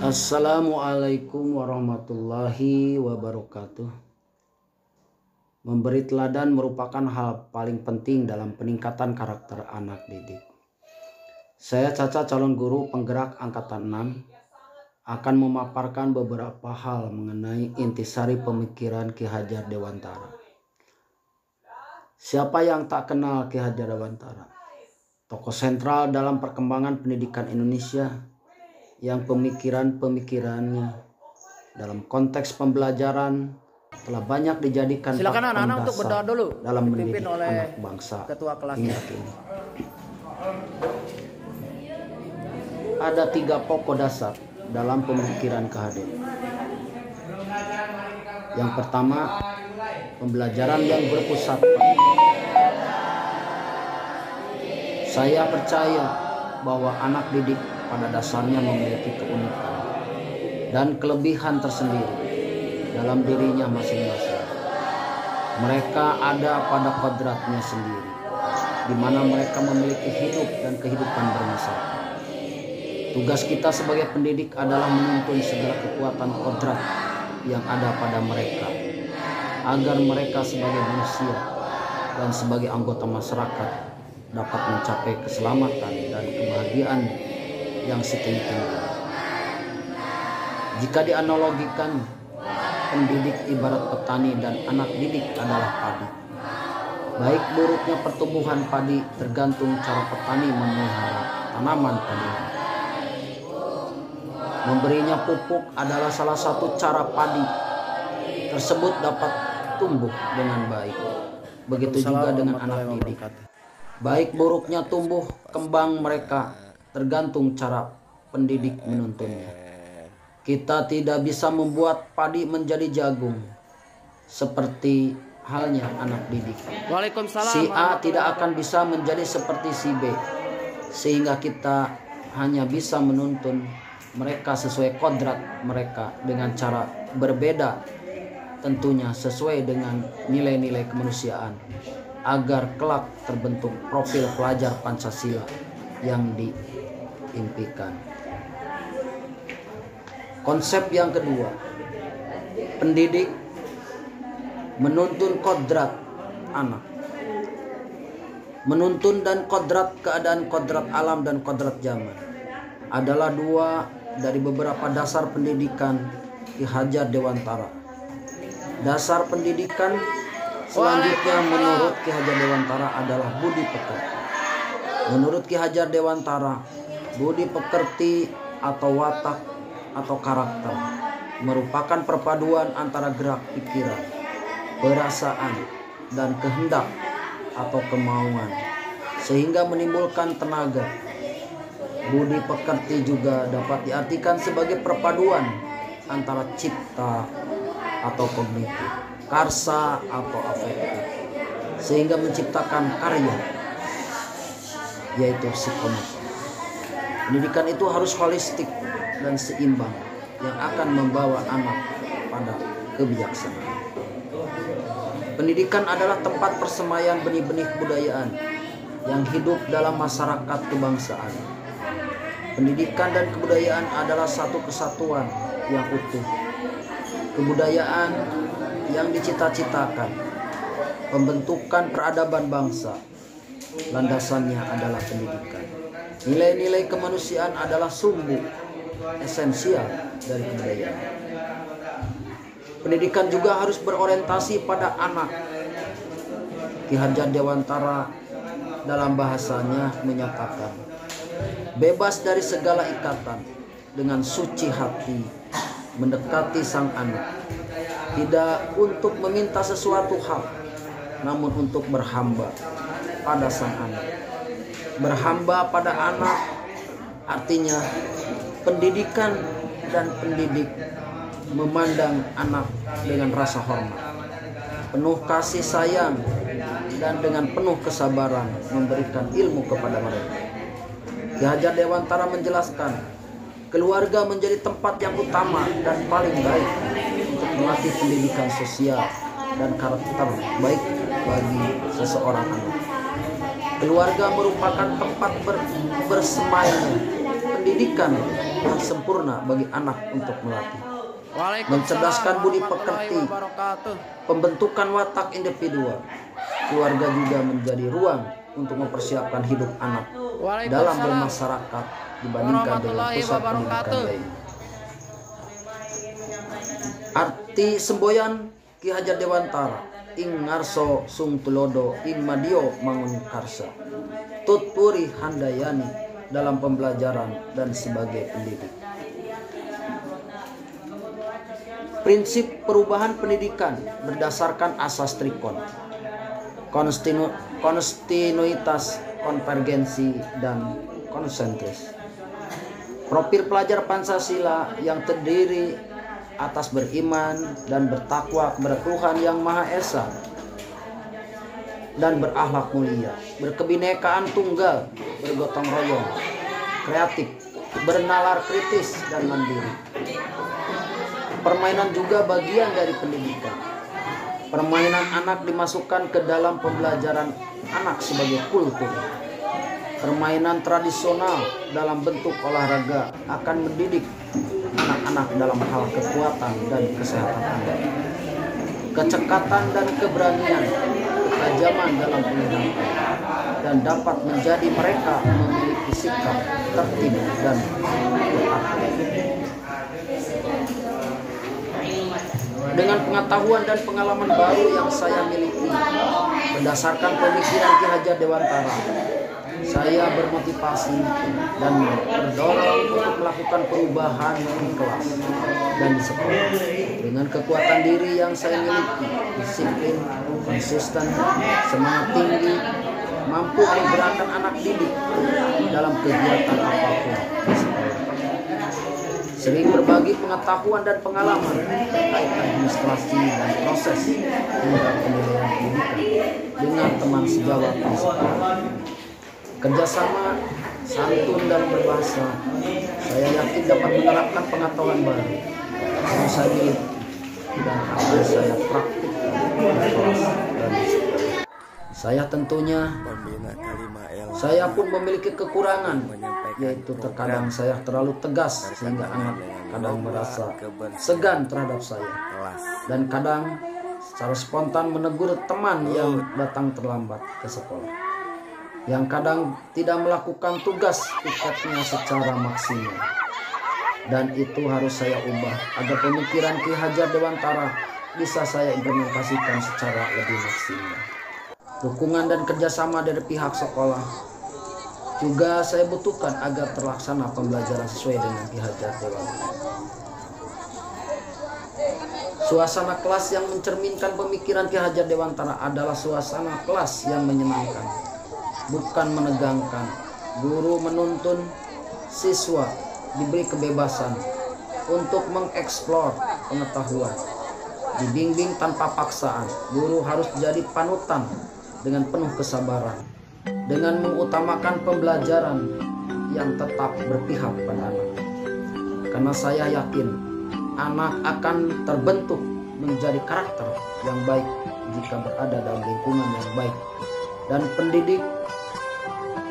Assalamualaikum warahmatullahi wabarakatuh. Memberi teladan merupakan hal paling penting dalam peningkatan karakter anak didik. Saya Caca, calon guru penggerak angkatan 6, akan memaparkan beberapa hal mengenai intisari pemikiran Ki Hajar Dewantara. Siapa yang tak kenal Ki Hajar Dewantara? Tokoh sentral dalam perkembangan pendidikan Indonesia yang pemikirannya dalam konteks pembelajaran telah banyak dijadikan anak-anak untuk berdoa dulu dalam mendidik anak bangsa ketua kelasnya. hingga kini. Ada 3 pokok dasar dalam pemikiran KHD. Yang pertama, pembelajaran yang berpusat. Saya percaya bahwa anak didik pada dasarnya memiliki keunikan dan kelebihan tersendiri dalam dirinya masing-masing. Mereka ada pada kodratnya sendiri, di mana mereka memiliki hidup dan kehidupan bermasalah. Tugas kita sebagai pendidik adalah menuntun segala kekuatan kodrat yang ada pada mereka, agar mereka sebagai manusia dan sebagai anggota masyarakat dapat mencapai keselamatan dan kebahagiaan yang setinggi-tinggi. Jika dianalogikan, pendidik ibarat petani dan anak didik adalah padi. Baik buruknya pertumbuhan padi tergantung cara petani memelihara tanaman padi. Memberinya pupuk adalah salah satu cara padi tersebut dapat tumbuh dengan baik. Begitu juga dengan anak didik. Baik buruknya tumbuh kembang mereka tergantung cara pendidik menuntunnya. Kita tidak bisa membuat padi menjadi jagung seperti halnya anak didik. Si A tidak akan bisa menjadi seperti si B, sehingga kita hanya bisa menuntun mereka sesuai kodrat mereka dengan cara berbeda, tentunya sesuai dengan nilai-nilai kemanusiaan, agar kelak terbentuk profil pelajar Pancasila yang diimpikan. Konsep yang kedua, pendidik menuntun kodrat anak. Menuntun dan kodrat keadaan, kodrat alam dan kodrat zaman adalah 2 dari beberapa dasar pendidikan Ki Hajar Dewantara. Dasar pendidikan selanjutnya menurut Ki Hajar Dewantara adalah budi pekerti. Menurut Ki Hajar Dewantara, budi pekerti atau watak atau karakter merupakan perpaduan antara gerak pikiran, perasaan, dan kehendak atau kemauan sehingga menimbulkan tenaga. Budi pekerti juga dapat diartikan sebagai perpaduan antara cipta atau kognitif, karsa atau afektif, sehingga menciptakan karya, yaitu psikomotor. Pendidikan itu harus holistik dan seimbang yang akan membawa anak pada kebijaksanaan. Pendidikan adalah tempat persemaian benih-benih kebudayaan yang hidup dalam masyarakat kebangsaan. Pendidikan dan kebudayaan adalah satu kesatuan yang utuh. Kebudayaan yang dicita-citakan, pembentukan peradaban bangsa, landasannya adalah pendidikan. Nilai-nilai kemanusiaan adalah sumbu esensial dari kebudayaan. Pendidikan juga harus berorientasi pada anak. Ki Hajar Dewantara dalam bahasanya menyatakan, bebas dari segala ikatan, dengan suci hati mendekati sang anak, tidak untuk meminta sesuatu hal, namun untuk berhamba pada sang anak. Berhamba pada anak artinya pendidikan dan pendidik memandang anak dengan rasa hormat, penuh kasih sayang, dan dengan penuh kesabaran memberikan ilmu kepada mereka. Ki Hajar Dewantara menjelaskan, keluarga menjadi tempat yang utama dan paling baik untuk melatih pendidikan sosial dan karakter baik bagi seseorang anak. Keluarga merupakan tempat bersemainya pendidikan yang sempurna bagi anak untuk melatih, mencerdaskan budi pekerti, pembentukan watak individual. Keluarga juga menjadi ruang untuk mempersiapkan hidup anak dalam bermasyarakat dibandingkan dengan pusat pendidikan lain. Arti semboyan Ki Hajar Dewantara ing ngarso sung tulodo ing madio mangun karsa tutpuri handayani dalam pembelajaran dan sebagai pendidik. Prinsip perubahan pendidikan berdasarkan asas trikon, kontinuitas, konvergensi, dan konsentris. Profil pelajar Pancasila yang terdiri atas beriman dan bertakwa kepada Tuhan Yang Maha Esa dan berakhlak mulia, berkebinekaan tunggal, bergotong royong, kreatif, bernalar kritis, dan mandiri. Permainan juga bagian dari pendidikan. Permainan anak dimasukkan ke dalam pembelajaran anak sebagai kultur. Permainan tradisional dalam bentuk olahraga akan mendidik anak-anak dalam hal kekuatan dan kesehatan anak, kecekatan dan keberanian, ketajaman dalam pendidikan, dan dapat menjadi mereka memiliki sikap tertib dan berakhlak. Dengan pengetahuan dan pengalaman baru yang saya miliki berdasarkan pemikiran Ki Hajar Dewantara, saya bermotivasi dan terdorong untuk melakukan perubahan di kelas dan di sekolah. Dengan kekuatan diri yang saya miliki, disiplin, konsisten, semangat tinggi, mampu menggerakkan anak didik dalam kegiatan apapun di sekolah. Sering berbagi pengetahuan dan pengalaman terkait administrasi dan proses hingga penilaian pendidikan dengan teman sejawat di sekolah. Kerjasama, santun, dan berbahasa, saya yakin dapat menerapkan pengetahuan baru yang saya miliki dan akan saya praktikkan di kelas dan di sekolah. Saya pun memiliki kekurangan, yaitu terkadang saya terlalu tegas sehingga anak kadang merasa segan terhadap saya, dan kadang secara spontan menegur teman yang datang terlambat ke sekolah, yang kadang tidak melakukan tugas piketnya secara maksimal. Dan itu harus saya ubah agar pemikiran Ki Hajar Dewantara bisa saya implementasikan secara lebih maksimal. Dukungan dan kerjasama dari pihak sekolah juga saya butuhkan agar terlaksana pembelajaran sesuai dengan Ki Hajar Dewantara. Suasana kelas yang mencerminkan pemikiran Ki Hajar Dewantara adalah suasana kelas yang menyenangkan, bukan menegangkan. Guru menuntun siswa diberi kebebasan untuk mengeksplor pengetahuan, dibimbing tanpa paksaan. Guru harus jadi panutan dengan penuh kesabaran, dengan mengutamakan pembelajaran yang tetap berpihak pada anak. Karena saya yakin anak akan terbentuk menjadi karakter yang baik jika berada dalam lingkungan yang baik, dan pendidik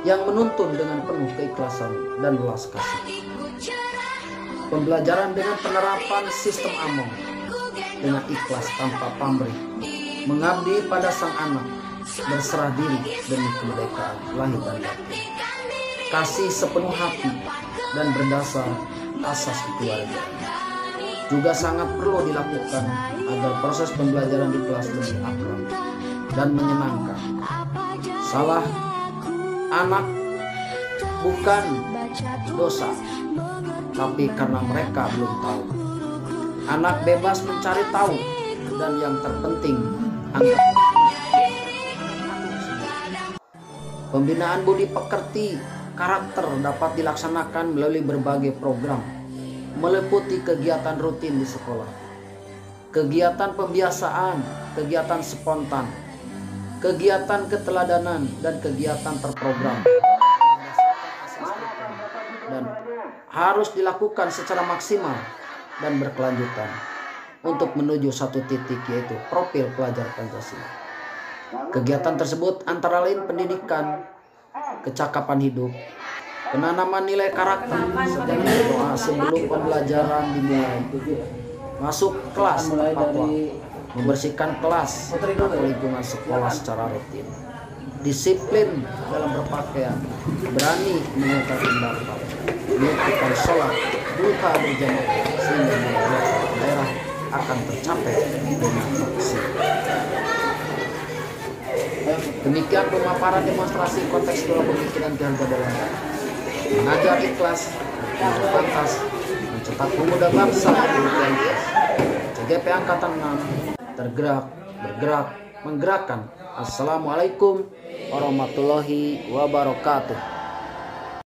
yang menuntun dengan penuh keikhlasan dan welas kasih. Pembelajaran dengan penerapan sistem AMONG dengan ikhlas tanpa pamrih, mengabdi pada sang anak, berserah diri demi kemerdekaan lahir dan batin, kasih sepenuh hati, dan berdasar asas keluarga juga sangat perlu dilakukan agar proses pembelajaran di kelas lebih akrab dan menyenangkan. Salah anak bukan dosa, tapi karena mereka belum tahu. Anak bebas mencari tahu, dan yang terpenting anggap pembinaan budi pekerti karakter dapat dilaksanakan melalui berbagai program, meliputi kegiatan rutin di sekolah, kegiatan pembiasaan, kegiatan spontan, kegiatan keteladanan, dan kegiatan terprogram, dan harus dilakukan secara maksimal dan berkelanjutan untuk menuju satu titik, yaitu profil pelajar Pancasila. Kegiatan tersebut antara lain pendidikan, kecakapan hidup, Penanaman nilai karakter sejak berdoa sebelum pembelajaran dimulai. Masuk kelas tepat waktu. Membersihkan kelas atau lingkungan sekolah secara rutin. Disiplin dalam berpakaian. Berani menyatakan pendapat. Melakukan sholat duha berjamaah sehingga membuat daerah akan tercapai dengan maksimal. Demikian pemaparan demonstrasi kontekstual pemikiran Ki Hajar Dewantara. Mengajar ikhlas, pantas, mencetak pemuda bangsa berkualitas. CGP Angkatan 6 tergerak, bergerak, menggerakkan. Assalamualaikum warahmatullahi wabarakatuh.